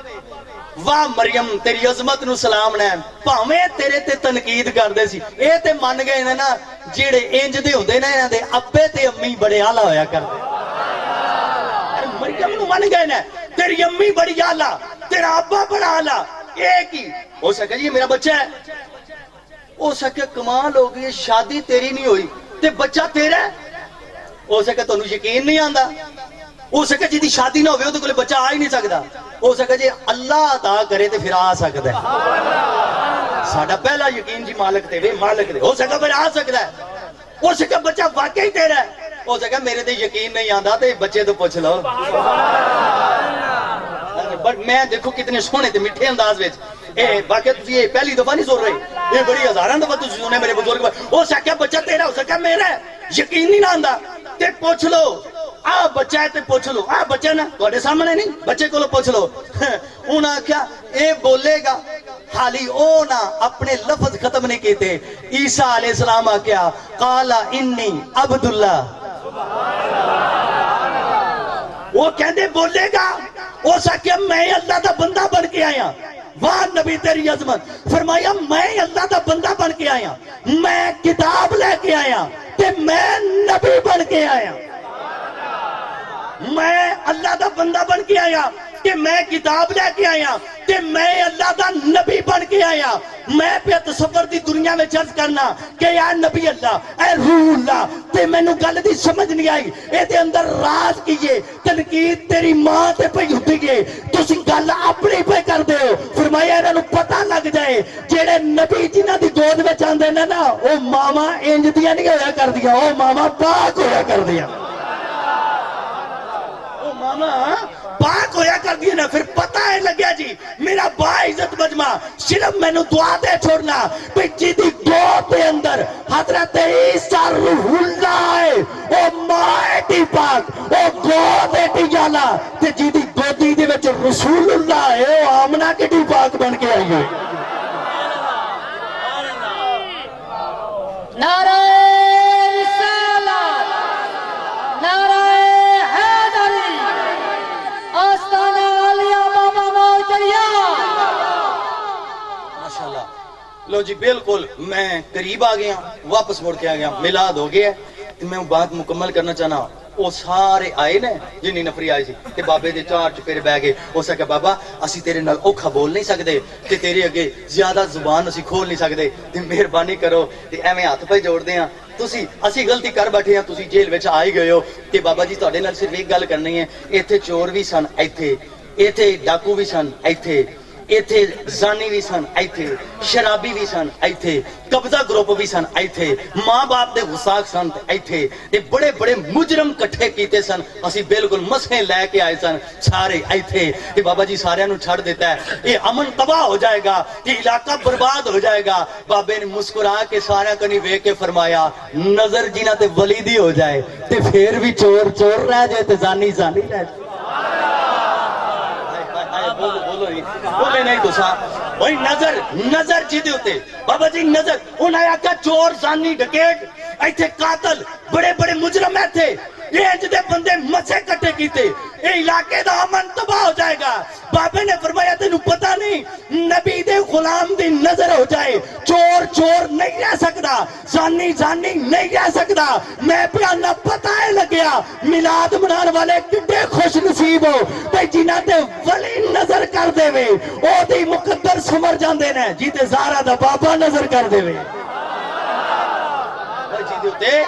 واہ مریم تیری عظمت نو سلام نے بھاویں تیرے تے تنقید کردے سی اے تے من گئے نے نا جیڑے انج دے ہوندے نے انہاں دے ابے تے امی بڑے اعلی ہویا کردے مریم نو من گئے نے تیری امی بڑی اعلی تیرا ابا بڑا اعلی ایک ہی ہو سکے جی میرا بچہ ہے ہو سکے کمال ہو گئی شادی تیری نہیں ہوئی تے بچہ تیرا ہے ہو سکے تانوں یقین نہیں آندا ہو سکے جی دی شادی نہ ہوئے تو کوئی بچہ آ ہی نہیں سکدا ہو سکتا جی اللہ عطا کرے تو پھر آ سکتا ہے ساڈا پہلا یقین جی مالک تے وے مالک دے ہو سکتا پھر آ سکتا ہے ہو سکتا بچہ واقعی تیرا ہے ہو سکتا میرے تے یقین نہیں آندا تے بچے تو پوچھ لو بٹ میں دیکھو کتنے سونے تے میٹھے انداز وچ اے باقی تسی یہ پہلی دفعہ نہیں سن رہے یہ بڑی ہزاراں دفعہ تسی سنے میرے بزرگ ہو سکتا بچہ تیرا ہو سکتا میرا ہے یقین نہیں آندا تے پوچھ لو آ بچہ ہے تے پوچھ لو آ بچہ نا تواڈے سامنے نہیں بچے کولو پوچھ لو انہاں کیا اے بولے گا حالی او نا اپنے لفظ ختم نہیں کیتے عیسیٰ علیہ السلام کیا قال انی عبداللہ وہ کہندے بولے گا او سکیا میں اللہ دا بندہ بن کے آیا واہ نبی تیری عظمت فرمایا میں اللہ دا بندہ بن کے آیا میں کتاب لے کے آیا تے میں نبی بن کے آیا میں اللہ دا بندہ بن کے آیا کہ میں کتاب لے کے آیا کہ میں اللہ دا نبی بن کے آیا میں پہ تصور دی دنیا میں چرچ کرنا کہ اے نبی اللہ اے روح اللہ تے میں نو گل دی سمجھ نہیں آئی اے دے اندر راز کیے تنقید تیری ماں تے پہ ہوتی گئے تسی گل اپنی پہ کر دے ہو فرمایا انہوں پتہ لگ جائے جیڑے نبی جنہ دی گود میں چاندے نا او ماما انج دیا نہیں ہویا کر دیا او ماما پاک ہویا کر دیا ماما پاک ہویا کر دیا نا پھر پتہ ہے لگیا جی میرا با عزت مجمع صرف میں نو دعا دے چھوڑنا پہ جی دی گود دے اندر حضرت عیسیٰ روح اللہ ہے او مائٹی پاک او گود ایٹی جالا تے جی دی گودی دے وچ رسول اللہ ہے او آمنہ کٹی پاک بن کے آئی ہوئی نعرہ رسالت نعرہ حیدری آستانہ علیہ بابا موجریہ ماشاءاللہ لو جی بالکل میں قریب آ گیا واپس مڑ کے آ گیا میلاد ہو گیا تو میں بات مکمل کرنا چاہنا وہ سارے آئے نے جنی نفری آئی سی تے بابے دے چار چپیرے بہ گئے ہو سکے بابا اسی تیرے نال اوکھا بول نہیں سکدے تے تیرے اگے زیادہ زبان اسی کھول نہیں سکدے تے مہربانی کرو تے ایویں ہاتھ پہ جوڑ دے ہاں تسی اسی غلطی کر بیٹھے ہاں تسی جیل وچ آئی گئے ہو تے بابا جی تواڈے نال صرف ایک گل کرنی ہے ایتھے چور بھی سن ایتھے ڈاکو بھی سن ایتھے زانی بھی سن ایتھے شرابی بھی سن ایتھے قبضہ گروپ بھی سن ایتھے ماں باپ دے غساق سن ایتھے تے بڑے بڑے مجرم کٹھے کیتے سن اسی بالکل مسئلے لے کے آئے سن سارے ایتھے تے بابا جی سارے نو چھڑ دیتا ہے یہ امن تباہ ہو جائے گا یہ علاقہ برباد ہو جائے گا بابے نے مسکرا کے سارے کنی وے کے فرمایا نظر جینا تے ولیدی ہو جائے تے پھر بھی چور چور رہ جائے تے زانی زانی رہ جائے بولے نہیں تو صاحب وہی نظر جی دے ہوتے بابا جی نظر انہاں آکھا چور زانی ڈکیٹ ایتھے قاتل بڑے بڑے مجرم ایتھے یہ جدے بندے مچے کٹے کیتے اے علاقے دا امن تباہ ہو جائے گا بابے نے فرمایا تینوں پتہ نہیں نبی دے غلام دی نظر ہو جائے چور چور نہیں رہ سکدا زانی زانی نہیں رہ سکدا میں پیانا پتہ ہے لگیا میلاد منان والے کڈے خوش نصیب ہو بھئی جنہاں تے ولی نظر کر دے وے او دی مقدر سمر جاندے نے جی تے زہرا دا بابا نظر کر دے وے جی تے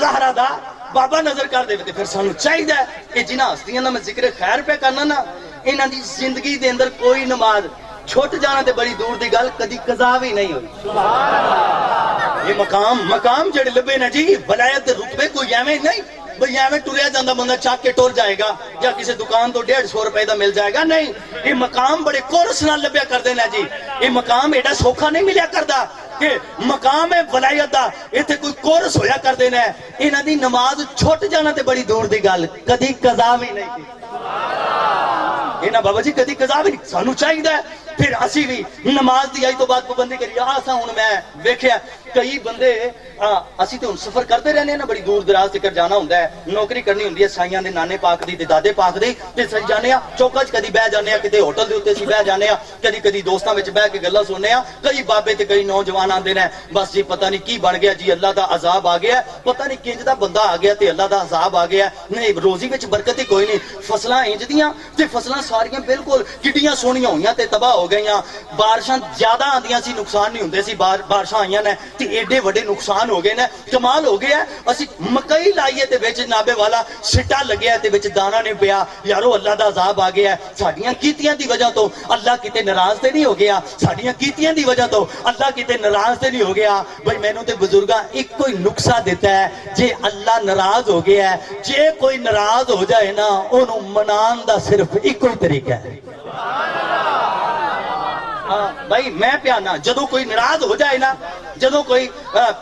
زہرا دا بابا نظر کر دے تے پھر سانو چاہیے کہ جنہاں ہستیاں دا میں ذکر خیر پہ کرنا نا انہاں دی زندگی دے اندر کوئی نماز چھوٹ جانا تے بڑی دور دی گل کدی قضا بھی نہیں ہوئی یہ مقام جڑے لبے نا جی ولایت دے رتبے کوئی ایویں نہیں بھئی ایویں ٹریا جاندا بندہ چاک کے ٹر جائے گا یا کسی دکان تو 150 روپے دا مل جائے گا نہیں یہ مقام بڑے کورس نال لبیا کر دینا جی یہ مقام ایڈا سوکھا نہیں ملیا کردا کہ مقام ہے ولایت دا ایتھے کوئی کورس ہویا کر دینا ہے انہاں دی نماز چھٹ جانا تے بڑی دور دی گل کدی قضا بھی نہیں کی انہاں بابا جی کدی قضا بھی نہیں سانو چاہیے پھر اسی بھی نماز دی آئی تو بعد پابندی کری آسا ہن میں ویکھیا کئی بندے اسی تے ہن سفر کرتے رہنے نا بڑی دور دراز تک جانا ہوندا ہے نوکری کرنی ہوندی ہے سائیاں دے نانے پاک دی تے دادے پاک دی تے سج جانے چوکا چ کدی بیٹھ جانے کتے ہوٹل دے اوتے سی بیٹھ جانے کدی دوستاں وچ بیٹھ کے گلاں سننے کئی بابے تے کئی نوجوان آندے نے بس جی پتہ نہیں کی بن گیا جی اللہ دا عذاب آ گیا پتہ نہیں کنج دا بندہ آ گیا تے اللہ دا عذاب آ گیا نہیں روزی وچ برکت ہی کوئی نہیں فصلاں انج دیاں تے فصلاں ساریاں بالکل کڈیاں سونیاں ہویاں تے تباہ ہو گئیاں بارشاں زیادہ آندیاں سی نقصان نہیں ہوندے سی بارشاں آئیاں نے ਤੇ ਏਡੇ ਵੱਡੇ ਨੁਕਸਾਨ ਹੋ ਗਏ ਨੇ, ਕਮਾਲ ਹੋ ਗਿਆ। ਅਸੀਂ ਮਕਈ ਲਾਈਏ ਤੇ ਵਿੱਚ ਨਾਬੇ ਵਾਲਾ ਸਿੱਟਾ ਲੱਗਿਆ ਤੇ ਵਿੱਚ ਦਾਣਾ ਨਹੀਂ ਪਿਆ। ਯਾਰੋ ਅੱਲਾ ਦਾ ਅਜ਼ਾਬ ਆ ਗਿਆ। ਸਾਡੀਆਂ ਕੀਤੀਆਂ ਦੀ ਵਜ੍ਹਾ ਤੋਂ ਅੱਲਾ ਕਿਤੇ ਨਾਰਾਜ਼ ਤੇ ਨਹੀਂ ਹੋ ਗਿਆ, ਸਾਡੀਆਂ ਕੀਤੀਆਂ ਦੀ ਵਜ੍ਹਾ ਤੋਂ ਅੱਲਾ ਕਿਤੇ ਨਾਰਾਜ਼ ਤੇ ਨਹੀਂ ਹੋ ਗਿਆ। ਬਈ ਮੈਨੂੰ ਤੇ ਬਜ਼ੁਰਗਾਂ ਇੱਕੋ ਹੀ ਨੁਕਸਾ ਦਿੱਤਾ ਹੈ, ਜੇ ਅੱਲਾ ਨਾਰਾਜ਼ ਹੋ ਗਿਆ ਹੈ, ਜੇ ਕੋਈ ਨਾਰਾਜ਼ ਹੋ ਜਾਏ ਨਾ, ਉਹਨੂੰ ਮਨਾਉਣ ਦਾ ਸਿਰਫ ਇੱਕੋ ਹੀ ਤਰੀਕਾ ਹੈ। ਭਾਈ ਮੈਂ ਪਿਆਨਾ ਜਦੋਂ ਕੋਈ ਨਾਰਾਜ਼ ਹੋ ਜਾਏ ਨਾ, ਜਦੋਂ ਕੋਈ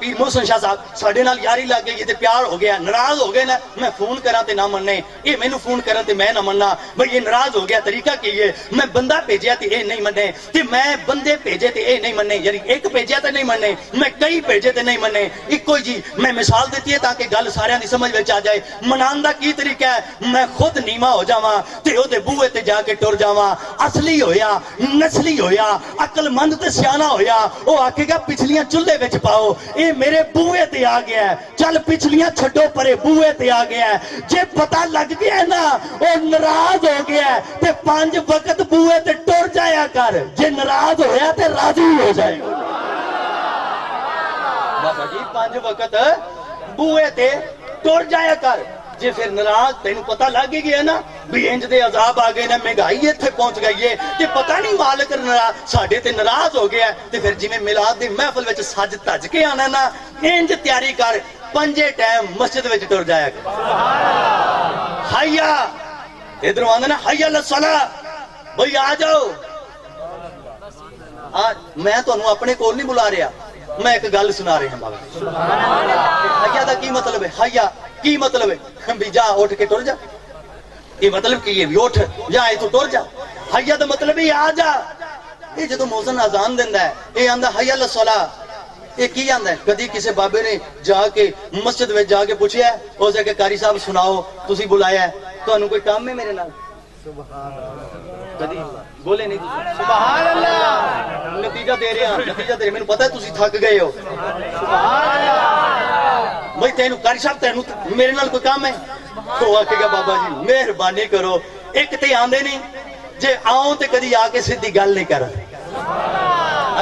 ਪੀਰ ਮੁਹਸਨ ਸ਼ਾਹ ਸਾਹਿਬ ਸਾਡੇ ਨਾਲ ਯਾਰੀ ਲੱਗ ਗਈ ਤੇ ਪਿਆਰ ਹੋ ਗਿਆ, ਨਾਰਾਜ਼ ਹੋ ਗਏ ਨਾ, ਮੈਂ ਫੋਨ ਕਰਾਂ ਤੇ ਨਾ ਮੰਨੇ, ਇਹ ਮੈਨੂੰ ਫੋਨ ਕਰਨ ਤੇ ਮੈਂ ਨਾ ਮੰਨਾ, ਬਈ ਇਹ ਨਾਰਾਜ਼ ਹੋ ਗਿਆ, ਤਰੀਕਾ ਕੀ ਹੈ? ਮੈਂ ਬੰਦਾ ਭੇਜਿਆ ਤੇ ਇਹ ਨਹੀਂ ਮੰਨੇ, ਤੇ ਮੈਂ ਬੰਦੇ ਭੇਜੇ ਤੇ ਇਹ ਨਹੀਂ ਮੰਨੇ, ਯਾਨੀ ਇੱਕ ਭੇਜਿਆ ਤੇ ਨਹੀਂ ਮੰਨੇ, ਮੈਂ ਕਈ ਭੇਜੇ ਤੇ ਨਹੀਂ ਮੰਨੇ, ਇੱਕੋ ਹੀ ਜੀ। ਮੈਂ ਮਿਸਾਲ ਦਿੱਤੀ ਹੈ ਤਾਂ ਕਿ ਗੱਲ ਸਾਰਿਆਂ ਦੀ ਸਮਝ ਵਿੱਚ ਆ ਜਾਏ। ਮਨਾਉਣ ਦਾ ਕੀ ਤਰੀਕਾ ਹੈ? ਮੈਂ ਖੁਦ ਨੀਵਾ ਹੋ ਜਾਵਾਂ ਤੇ ਉਹਦੇ ਬੂਹੇ ਤੇ ਜਾ ਕੇ ਟੁਰ ਜਾਵਾਂ। ਅਸਲੀ ਹੋਇਆ, ਨਸਲੀ ਹੋਇਆ, ਅਕਲਮੰਦ ਤੇ ਸਿਆਣਾ ਹੋਇਆ, ਉਹ ਆਖੇਗਾ ਪਿਛਲੀਆਂ ਚੁੱਲ੍ਹੇ ਵਿੱਚ ਪਾਓ, ਇਹ ਮੇਰੇ ਬੂਹੇ ਤੇ ਆ ਗਿਆ, ਚੱਲ ਪਿਛਲੀਆਂ ਛੱਡੋ ਪਰੇ, ਬੂਹੇ ਤੇ ਆ ਗਿਆ। ਜੇ ਪਤਾ ਲੱਗ ਗਿਆ ਨਾ ਉਹ ਨਾਰਾਜ਼ ਹੋ ਗਿਆ ਤੇ 5 ਵਕਤ ਬੂਹੇ ਤੇ ਟੁਰ ਜਾਇਆ ਕਰ, ਜੇ ਨਾਰਾਜ਼ ਹੋਇਆ ਤੇ ਰਾਜ਼ੀ ਹੋ ਜਾਏ। ਬਾਬਾ ਜੀ 5 ਵਕਤ ਬੂਹੇ ਤੇ ਟੁਰ ਜਾਇਆ ਕਰ। ਜੇ ਫਿਰ ਨਾਰਾਜ਼ ਤੈਨੂੰ ਪਤਾ ਲੱਗ ਹੀ ਗਿਆ ਨਾ ਵੀ ਇੰਜ ਦੇ ਅਜ਼ਾਬ ਆ ਗਏ ਨੇ, ਮਹਿੰਗਾਈ ਇੱਥੇ ਪਹੁੰਚ ਗਈ ਏ ਤੇ ਪਤਾ ਨਹੀਂ ਮਾਲਕ ਸਾਡੇ ਤੇ ਨਾਰਾਜ਼ ਹੋ ਗਿਆ, ਤੇ ਫਿਰ ਜਿਵੇਂ ਮਿਲਾਦ ਦੀ ਮਹਿਫਲ ਵਿੱਚ ਸੱਜ ਧੱਜ ਕੇ ਆਣਾ ਨਾ, ਇੰਜ ਤਿਆਰੀ ਕਰ, 5 ਟਾਈਮ ਮਸਜਿਦ ਵਿੱਚ ਟੁਰ ਜਾਇਆ ਕਰ। ਹਾਇਆ ਇਧਰੋਂ ਆਂਦਾ ਨਾ, ਹਾਇਆ ਲਸਲਾ, ਬਈ ਆ ਜਾਓ। ਮੈਂ ਤੁਹਾਨੂੰ ਆਪਣੇ ਕੋਲ ਨਹੀਂ ਬੁਲਾ ਰਿਹਾ, ਮੈਂ ਇੱਕ ਗੱਲ ਸੁਣਾ ਰਿਹਾ ਬਾਬਾ। ਹਾਇਆ ਦਾ ਕੀ ਮਤਲਬ ਹੈ? ਹਾਇਆ ਕੀ ਮਤਲਬ ਹੈ? ਵੀ ਜਾ ਉੱਠ ਕੇ ਟੁਰ ਜਾ, ਇਹ ਮਤਲਬ ਕੀ ਹੈ? ਵੀ ਉੱਠ ਜਾ ਇਥੋਂ ਟੁਰ ਜਾ। ਹਾਇਆ ਦਾ ਮਤਲਬ ਹੀ ਆ ਜਾ। ਇਹ ਜਦੋਂ ਮੌਜ਼ਨ ਅਜ਼ਾਨ ਦਿੰਦਾ ਹੈ, ਇਹ ਆਂਦਾ ਹਾਇਆ ਲਸਲਾ, ਇਹ ਕੀ ਆਂਦਾ ਹੈ? ਕਦੀ ਕਿਸੇ ਬਾਬੇ ਨੇ ਜਾ ਕੇ ਮਸਜਿਦ ਵਿੱਚ ਜਾ ਕੇ ਪੁੱਛਿਆ, ਉਸ ਜਗ੍ਹਾ ਕਾਰੀ ਸਾਹਿਬ ਸੁਣਾਓ, ਤੁਸੀਂ ਬੁਲਾਇਆ, ਤੁਹਾਨੂੰ ਕੋਈ ਕੰਮ ਹੈ ਮੇਰੇ ਨਾਲ? ਕਦੀ ਬੋਲੇ ਨਹੀਂ ਤੁਸੀਂ? ਸੁਭਾਨ ਅੱਲਾਹ। ਨਤੀਜਾ ਦੇ ਰਿਹਾ, ਨਤੀਜਾ ਦੇ ਰਿਹਾ। ਮੈਨੂੰ ਪਤਾ ਤੁਸੀਂ ਥੱਕ ਗਏ ਹੋ। ਸੁਭਾਨ ਅੱਲਾਹ। ਬਈ ਤੈਨੂੰ ਕਾਰੀ ਸਾਹਿਬ ਤੈਨੂੰ ਮੇਰੇ ਨਾਲ ਕੋਈ ਕੰਮ ਹੈ? ਉਹ ਆਖੇਗਾ ਬਾਬਾ ਜੀ ਮਿਹਰਬਾਨੀ ਕਰੋ, ਇੱਕ ਤੇ ਆਂਦੇ ਨਹੀਂ, ਜੇ ਆਉ ਤੇ ਕਦੀ ਆ ਕੇ ਸਿੱਧੀ ਗੱਲ ਨਹੀਂ ਕਰਦੇ।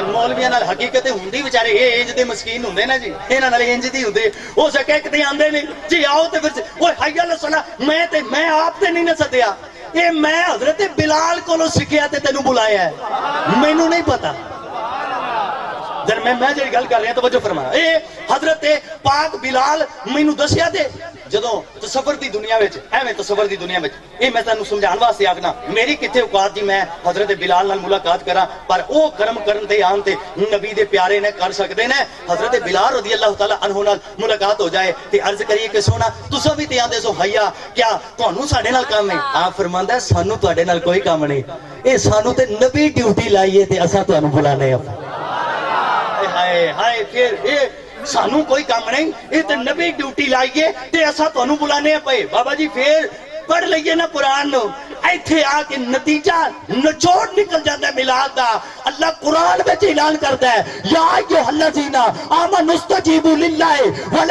ਮੌਲਵੀਆਂ ਨਾਲ ਹਕੀਕਤ ਹੁੰਦੀ, ਵਿਚਾਰੇ ਇਹ ਇੰਜ ਦੇ ਮਸਕੀਨ ਹੁੰਦੇ ਨਾ ਜੀ, ਇਹਨਾਂ ਨਾਲ ਇੰਜ ਦੀ ਹੁੰਦੀ। ਹੋ ਸਕੇ ਕਿਤੇ ਆਂਦੇ ਨਹੀਂ, ਜੇ ਆਓ ਤੇ ਫਿਰ ਓਏ ਹਾਇਆ ਲਸਲਾ, ਮੈਂ ਆਪ ਤੇ ਨਹੀਂ ਨਾ ਸੱਦਿਆ, ਇਹ ਮੈਂ ਹਜ਼ਰਤ ਬਿਲਾਲ ਕੋਲੋਂ ਸਿੱਖਿਆ ਤੇ ਤੈਨੂੰ ਬੁਲਾਇਆ, ਮੈਨੂੰ ਨਹੀਂ ਪਤਾ। ਜਦ ਮੈਂ ਜਿਹੜੀ ਗੱਲ ਕਰ ਰਿਹਾ ਤਵੱਜੋ ਫਰਮਾਇਆ, ਇਹ ਹਜ਼ਰਤ ਪਾਕ ਬਿਲਾਲ ਮੈਨੂੰ ਦੱਸਿਆ ਤੇ ਜਦੋਂ ਤਸੱਵਰ ਦੀ ਦੁਨੀਆ ਵਿੱਚ, ਐਵੇਂ ਤਸੱਵਰ ਦੀ ਦੁਨੀਆ ਵਿੱਚ, ਇਹ ਮੈਂ ਤੁਹਾਨੂੰ ਸਮਝਾਉਣ ਵਾਸਤੇ ਆਖਣਾ, ਮੇਰੀ ਕਿੱਥੇ ਔਕਾਤ ਜੀ ਮੈਂ ਹਜ਼ਰਤ ਬਿਲਾਲ ਨਾਲ ਮੁਲਾਕਾਤ ਕਰਾਂ, ਪਰ ਉਹ ਕਰਮ ਕਰਨ ਦੇ ਆਨ ਤੇ ਨਬੀ ਦੇ ਪਿਆਰੇ ਨੇ ਕਰ ਸਕਦੇ ਨੇ। ਹਜ਼ਰਤ ਬਿਲਾਲ ਰਜ਼ੀ ਅੱਲਾਹ ਤਾਲਾ ਅਨਹੂ ਨਾਲ ਮੁਲਾਕਾਤ ਹੋ ਜਾਏ ਤੇ ਅਰਜ਼ ਕਰੀਏ ਕਿ ਸੋਹਣਾ ਤੁਸੀਂ ਵੀ ਤੇ ਆਂਦੇ ਸੋ ਹਾਇਆ, ਕਿਆ ਤੁਹਾਨੂੰ ਸਾਡੇ ਨਾਲ ਕੰਮ ਹੈ? ਆਪ ਫਰਮਾਂਦਾ ਸਾਨੂੰ ਤੁਹਾਡੇ ਨਾਲ ਕੋਈ ਕੰਮ ਨਹੀਂ, ਇਹ ਸਾਨੂੰ ਤੇ ਨਬੀ ਡਿਊਟੀ ਲਾਈਏ ਤੇ ਅਸਾਂ ਤੁਹਾਨੂੰ ਬੁਲਾਣੇ ਆ। ਹਾਏ ਹਾਏ, ਫਿਰ ਇਹ ਸਾਨੂੰ ਕੋਈ ਕੰਮ ਨਹੀਂ, ਇਹ ਤੇ ਨਬੀ ਡਿਊਟੀ ਲਾਈਏ ਤੇ ਅਸਾਂ ਤੁਹਾਨੂੰ ਬੁਲਾਣੇ ਆ ਪਏ। ਬਾਬਾ ਜੀ ਫੇਰ ਪੜ ਲਈਏ ਨਾ ਕੁਰਾਨ ਨੂੰ, ਇੱਥੇ ਆ ਕੇ ਨਤੀਜਾ ਨਿਚੋੜ ਨਿਕਲ ਜਾਂਦਾ ਮਿਲਾਦ ਦਾ। ਅੱਲਾਹ ਕੁਰਾਨ ਵਿੱਚ ਐਲਾਨ ਕਰਦਾ ਹੈ, ਯਾ ਅਯੁਹੱਲਜ਼ੀਨਾ ਆਮਨੂ ਇਸਤਜੀਬੂ ਲਿல்லாਹਿ ਵਲ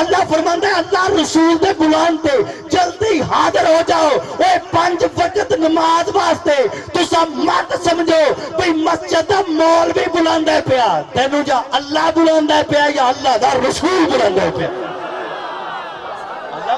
ਅੱਲਾਹ ਫਰਮਾਂਦਾ ਹੈ ਅੱਲਾਹ ਰਸੂਲ ਦੇ ਬੁਲਾਣ ਤੇ ਜਲਦੀ ਹਾਜ਼ਰ ਹੋ ਜਾਓ। ਓਏ 5 ਵਕਤ ਨਮਾਜ਼ ਵਾਸਤੇ ਤੁਸੀਂ ਮਤ ਸਮਝੋ ਵੀ ਮਸਜਿਦ ਦਾ ਮੌਲਵੀ ਬੁਲਾਉਂਦਾ ਪਿਆ ਤੈਨੂੰ, ਜਾਂ ਅੱਲਾਹ ਬੁਲਾਉਂਦਾ ਪਿਆ ਜਾਂ ਅੱਲਾਹ ਦਾ ਰਸੂਲ ਬੁਲਾਉਂਦਾ ਪਿਆ।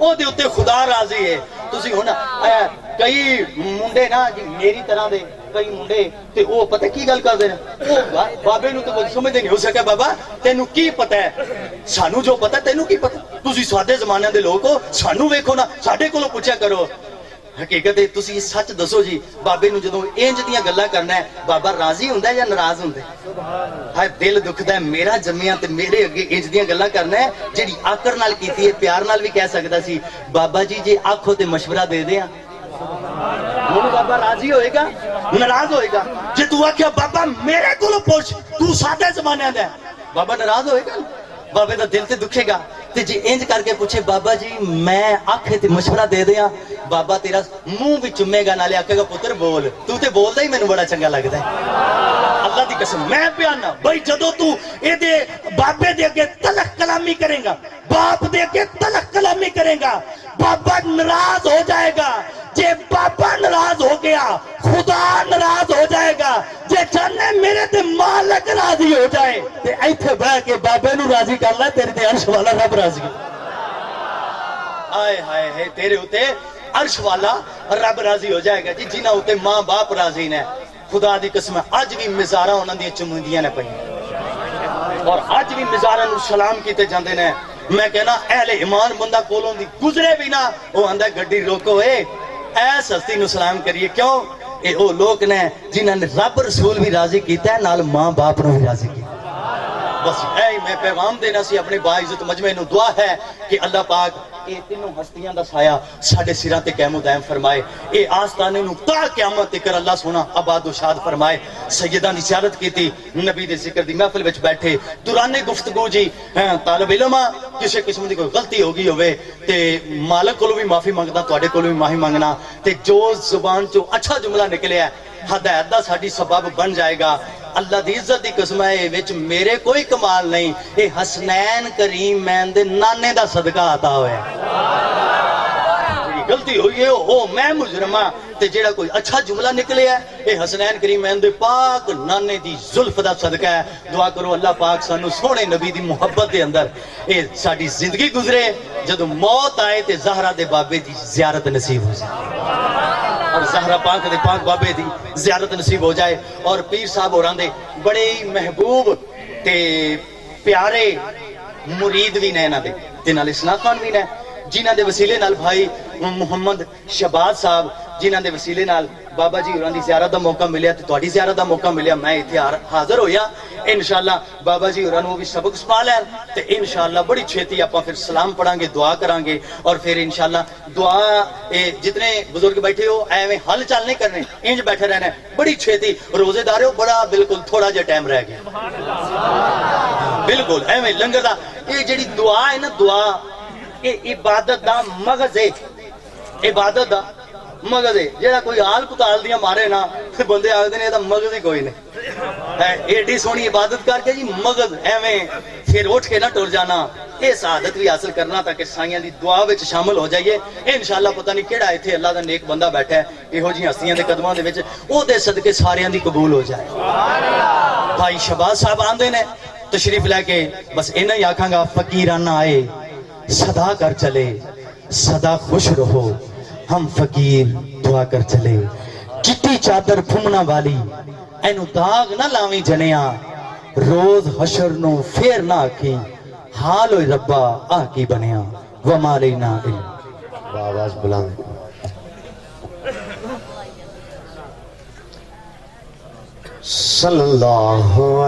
ਉਹਦੇ ਉੱਤੇ ਖੁਦਾ ਰਾਜ਼ੀ ਹੈ। ਤੁਸੀਂ ਹੁਣ ਕਈ ਮੁੰਡੇ ਨਾ ਜੀ ਮੇਰੀ ਤਰ੍ਹਾਂ ਦੇ ਕਈ ਮੁੰਡੇ ਤੇ ਉਹ ਪਤਾ ਕੀ ਗੱਲ ਕਰਦੇ ਨੇ, ਉਹ ਬਾਬੇ ਨੂੰ ਤਾਂ ਕੁਝ ਸਮਝਦੇ ਨਹੀਂ। ਹੋ ਸਕਿਆ ਬਾਬਾ ਤੈਨੂੰ ਕੀ ਪਤਾ ਹੈ, ਸਾਨੂੰ ਜੋ ਪਤਾ ਤੈਨੂੰ ਕੀ ਪਤਾ, ਤੁਸੀਂ ਸਾਡੇ ਜ਼ਮਾਨੇ ਦੇ ਲੋਕ ਹੋ, ਸਾਨੂੰ ਵੇਖੋ ਨਾ, ਸਾਡੇ ਕੋਲੋਂ ਪੁੱਛਿਆ ਕਰੋ। ਹਕੀਕਤ ਹੈ ਤੁਸੀਂ ਸੱਚ ਦੱਸੋ ਜੀ, ਬਾਬੇ ਨੂੰ ਜਦੋਂ ਇੰਜ ਦੀਆਂ ਗੱਲਾਂ ਕਰਨਾ ਹੈ ਬਾਬਾ ਰਾਜ਼ੀ ਹੁੰਦਾ ਜਾਂ ਨਾਰਾਜ਼ ਹੁੰਦਾ? ਹਾਏ ਦਿਲ ਦੁਖਦਾ, ਮੇਰਾ ਜੰਮਿਆ ਤੇ ਮੇਰੇ ਅੱਗੇ ਇੰਜ ਦੀਆਂ ਗੱਲਾਂ ਕਰਨਾ ਹੈ ਜਿਹੜੀ ਆਕੜ ਨਾਲ ਕੀਤੀ ਹੈ, ਪਿਆਰ ਨਾਲ ਵੀ ਕਹਿ ਸਕਦਾ ਸੀ ਬਾਬਾ ਜੀ ਜੇ ਆਖੋ ਤੇ ਮਸ਼ਵਰਾ ਦੇ ਦਿਆਂ। ਹੁਣ ਬਾਬਾ ਰਾਜ਼ੀ ਹੋਏਗਾ ਨਾਰਾਜ਼ ਹੋਏਗਾ? ਜੇ ਤੂੰ ਆਖਿਆ ਬਾਬਾ ਮੇਰੇ ਕੋਲੋਂ ਪੁੱਛ, ਤੂੰ ਸਾਡੇ ਜ਼ਮਾਨੇ ਦਾ بابا ناراض ہوئے گا، بابے دا دل تے دکھے گا. تے جی انج کر کے پوچھے بابا جی میں آکھے تے مشورہ دے دیاں، بابا تیرا منہ بھی چومے گا نالے آکھے گا پتر بول، تو تے بولدا ہی مینوں بڑا چنگا لگدا ہے. اللہ دی قسم میں پیانا بھائی جدو تو اے دے بابے دے اگے تلخ کلامی کرے گا، باپ دے اگے تلخ کلامی کرے گا، بابا ناراض ہو جائے گا. جے بابا ناراض ہو گیا خدا ناراض ہو جائے گا. جے چاہنے میرے تے مالک راضی ہو جائے تے ایتھے بیٹھ کے بابے نو راضی کر لے، تیرے تے عرش والا رب راضی ہے. آئے ہائے ہے تیرے ہوتے عرش والا رب راضی ہو جائے گا. جی جنہ ہوتے ماں باپ راضی نے، خدا دی قسم اج بھی مزاراں انہاں دی چمندیاں نے پئی اور اج بھی مزاراں نو سلام کیتے جاندے نے. میں کہنا اہل ایمان بندہ کولوں دی گزرے بھی نہ او آندا گڈی روکو اے ایس ہستی نو سلام کریے. کیوں؟ اے او لوگ نے جنہاں نے رب رسول بھی راضی کیتا ہے نال ماں باپ نو بھی راضی کیتا. بس اے میں پیغام دینا سی اپنے باعزت مجمع نو. دعا ہے کہ اللہ پاک اے تینوں ہستیاں دا سایہ ساڈے سراں تے قائم و دائم فرمائے. اے آستانے نو تا قیامت تک اللہ سونا آباد و شاد فرمائے. سیداں دی زیارت کیتی، نبی دے ذکر دی محفل وچ بیٹھے، دوران گفتگو جی طالب علم کسی قسم دی کوئی غلطی ہو گئی ہوئے تے مالک کولوں بھی معافی منگدا، تواڈے کولوں بھی معافی منگنا. تے جو زبان چوں اچھا جملہ نکلیا ہے ہدایت دا ساڈی سبب بن جائے گا. اللہ دی عزت دی قسم ہے وچ میرے کوئی کمال نہیں، اے حسنین کریم مین دے نانے دا صدقہ عطا ہویا. غلطی ہوئی ہے او میں مجرمہ تے جیڑا کوئی اچھا جملہ نکلے ہے اے حسنین کریم مین دے پاک نانے دی زلف دا صدقہ ہے. دعا کرو اللہ پاک سانو سونے نبی دی محبت دے اندر اے ساڈی زندگی گزرے، جدو موت آئے تے زہرا دے بابے دی زیارت نصیب ہو جائے اور زہرا پاک دے پاک بابے دی زیارت نصیب ہو جائے. اور پیر صاحب ہوراں دے بڑے محبوب تے پیارے مرید بھی نے انہاں دے تے نال اسنا خان بھی نے، جنہاں دے وسیلے نال بھائی محمد شہباز صاحب جنہاں دے وسیلے نال بابا جی ہوراں دی زیارت دا موقع ملیا تے تہاڈی زیارت دا موقع ملیا. میں ایتھے حاضر ہویا. انشاءاللہ بابا جی ہوراں نو بھی سبق سکھا لین تے انشاءاللہ بڑی چھیتی آپاں پھر سلام پڑھاں گے، دعا کران گے اور پھر انشاءاللہ دعا جتنے بزرگ بیٹھے ہو ایویں حل چال نہیں کرنے، انج بیٹھے رہنا ہے. بڑی چھیتی روزے دار ہو بڑا بالکل تھوڑا جا ٹائم رہ گیا بالکل ایویں لنگر دا. یہ جڑی دعا ہے نا دعا اے عبادت دا مغز ہے، عبادت دا مغز ہے. جیڑا کوئی آل کتال دیاں مارے نا بندے آگے نے دا مغز ہی کوئی نہیں. ایڈی سونی عبادت کر کے جی مغز ایویں پھر اٹھ کے نہ ٹر جانا. یہ سعادت بھی حاصل کرنا تاکہ سائیاں دی دعا وچ شامل ہو جائیے. انشاءاللہ پتہ نہیں کیڑا ایتھے اللہ دا نیک بندہ بیٹھا ہے یہو جی ہستیاں دے قدماں دے وچ او دے صدقے ساریاں دی قبول ہو جائے. بھائی شہباز صاحب آندے نے تشریف لے کے بس انہاں ہی آکھاں گا فقیرانہ آئے صدا کر چلے صدا خوش رہو ہم فقیر دعا کر چلے. چٹی چادر پھمنا والی اینو داغ نہ لاویں جنیاں روز حشر نو پھر نہ آکھیں حال ہوئی ربا آ کی بنیاں وما لینا علم. آواز بلند صلی اللہ